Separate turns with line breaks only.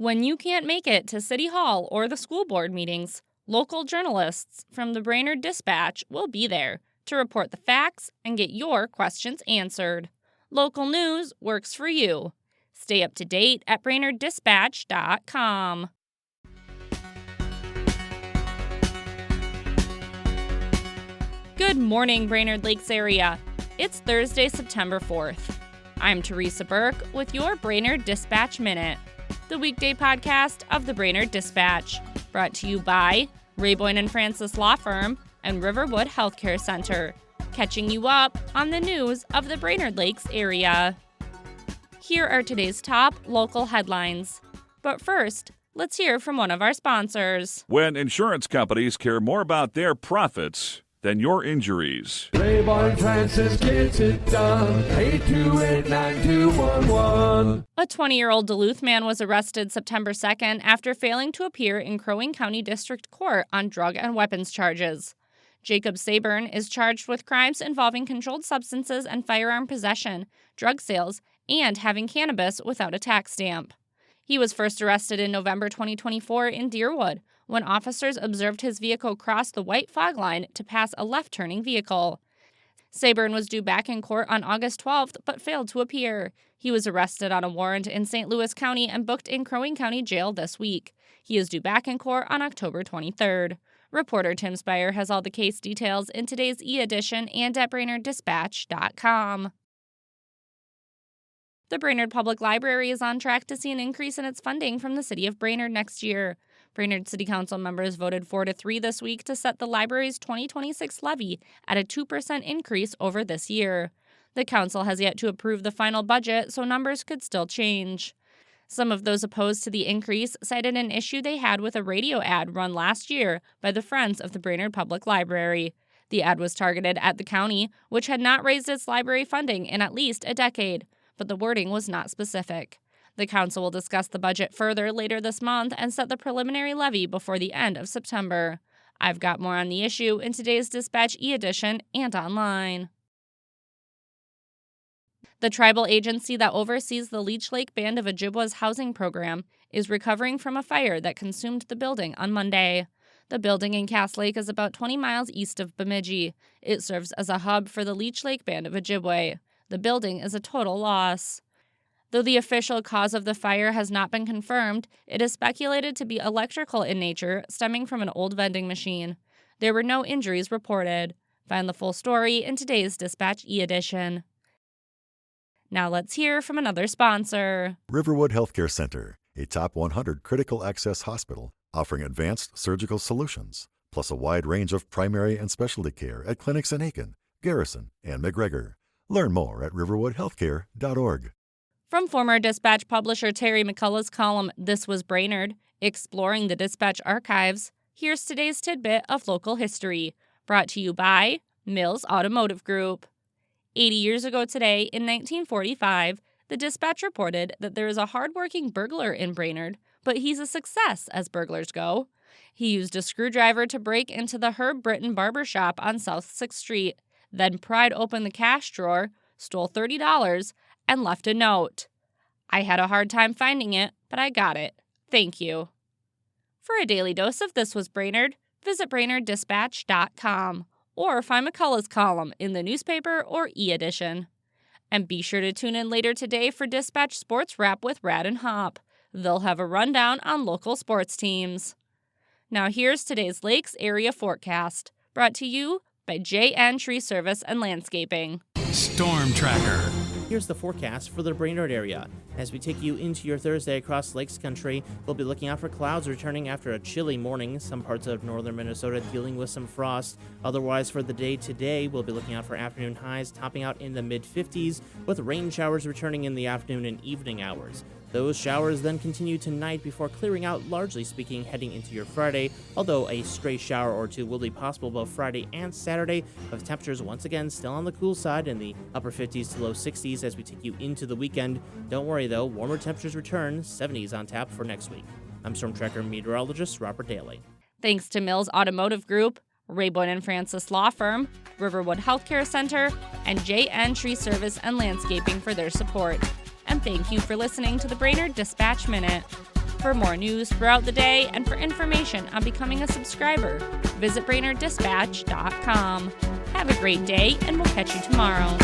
When you can't make it to City Hall or the school board meetings, local journalists from the Brainerd Dispatch will be there to report the facts and get your questions answered. Local news works for you. Stay up to date at BrainerdDispatch.com. Good morning, Brainerd Lakes area. It's Thursday, September 4th. I'm Teresa Burke with your Brainerd Dispatch Minute, the weekday podcast of the Brainerd Dispatch, brought to you by Rayboyne & Francis Law Firm and Riverwood Healthcare Center, catching you up on the news of the Brainerd Lakes area. Here are today's top local headlines. But first, let's hear from one of our sponsors.
When insurance companies care more about their profits than your injuries.
Rayboyne Francis gets it done. 828-9211.
A 20-year-old Duluth man was arrested September 2nd after failing to appear in Crow Wing County District Court on drug and weapons charges. Jacob Saburn is charged with crimes involving controlled substances and firearm possession, drug sales, and having cannabis without a tax stamp. He was first arrested in November 2024 in Deerwood, when officers observed his vehicle cross the white fog line to pass a left-turning vehicle. Saburn was due back in court on August 12th, but failed to appear. He was arrested on a warrant in St. Louis County and booked in Crow Wing County Jail this week. He is due back in court on October 23rd. Reporter Tim Spire has all the case details in today's e-edition and at BrainerdDispatch.com. The Brainerd Public Library is on track to see an increase in its funding from the city of Brainerd next year. Brainerd City Council members voted 4-3 this week to set the library's 2026 levy at a 2% increase over this year. The council has yet to approve the final budget, so numbers could still change. Some of those opposed to the increase cited an issue they had with a radio ad run last year by the Friends of the Brainerd Public Library. The ad was targeted at the county, which had not raised its library funding in at least a decade, but the wording was not specific. The council will discuss the budget further later this month and set the preliminary levy before the end of September. I've got more on the issue in today's Dispatch e-edition and online. The tribal agency that oversees the Leech Lake Band of Ojibwa's housing program is recovering from a fire that consumed the building on Monday. The building in Cass Lake is about 20 miles east of Bemidji. It serves as a hub for the Leech Lake Band of Ojibwa. The building is a total loss. Though the official cause of the fire has not been confirmed, it is speculated to be electrical in nature, stemming from an old vending machine. There were no injuries reported. Find the full story in today's Dispatch e-edition. Now let's hear from another sponsor.
Riverwood Healthcare Center, a top 100 critical access hospital offering advanced surgical solutions, plus a wide range of primary and specialty care at clinics in Aiken, Garrison, and McGregor. Learn more at riverwoodhealthcare.org.
From former Dispatch publisher Terry McCullough's column, This Was Brainerd, Exploring the Dispatch Archives, here's today's tidbit of local history, brought to you by Mills Automotive Group. 80 years ago today, in 1945, the Dispatch reported that there is a hardworking burglar in Brainerd, but he's a success as burglars go. He used a screwdriver to break into the Herb Britton barber shop on South 6th Street, then pried open the cash drawer, stole $30, and left a note. I had a hard time finding it, but I got it. Thank you. For a daily dose of This Was Brainerd, visit BrainerdDispatch.com or find McCullough's column in the newspaper or e-edition. And be sure to tune in later today for Dispatch Sports Wrap with Rad and Hop. They'll have a rundown on local sports teams. Now here's today's Lakes Area Forecast, brought to you by JN Tree Service and Landscaping.
Storm Tracker.
Here's the forecast for the Brainerd area. As we take you into your Thursday across Lakes Country, we'll be looking out for clouds returning after a chilly morning. Some parts of northern Minnesota dealing with some frost. Otherwise, for the day today, we'll be looking out for afternoon highs topping out in the mid-50s, with rain showers returning in the afternoon and evening hours. Those showers then continue tonight before clearing out, largely speaking, heading into your Friday, although a stray shower or two will be possible both Friday and Saturday, with temperatures once again still on the cool side in the upper 50s to low 60s as we take you into the weekend. Don't worry though, warmer temperatures return, 70s on tap for next week. I'm Storm Tracker meteorologist Robert Daly.
Thanks to Mills Automotive Group, Rayboyne & Francis Law Firm, Riverwood Healthcare Center, and JN Tree Service and Landscaping for their support. And thank you for listening to the Brainerd Dispatch Minute. For more news throughout the day and for information on becoming a subscriber, visit BrainerdDispatch.com. Have a great day, and we'll catch you tomorrow.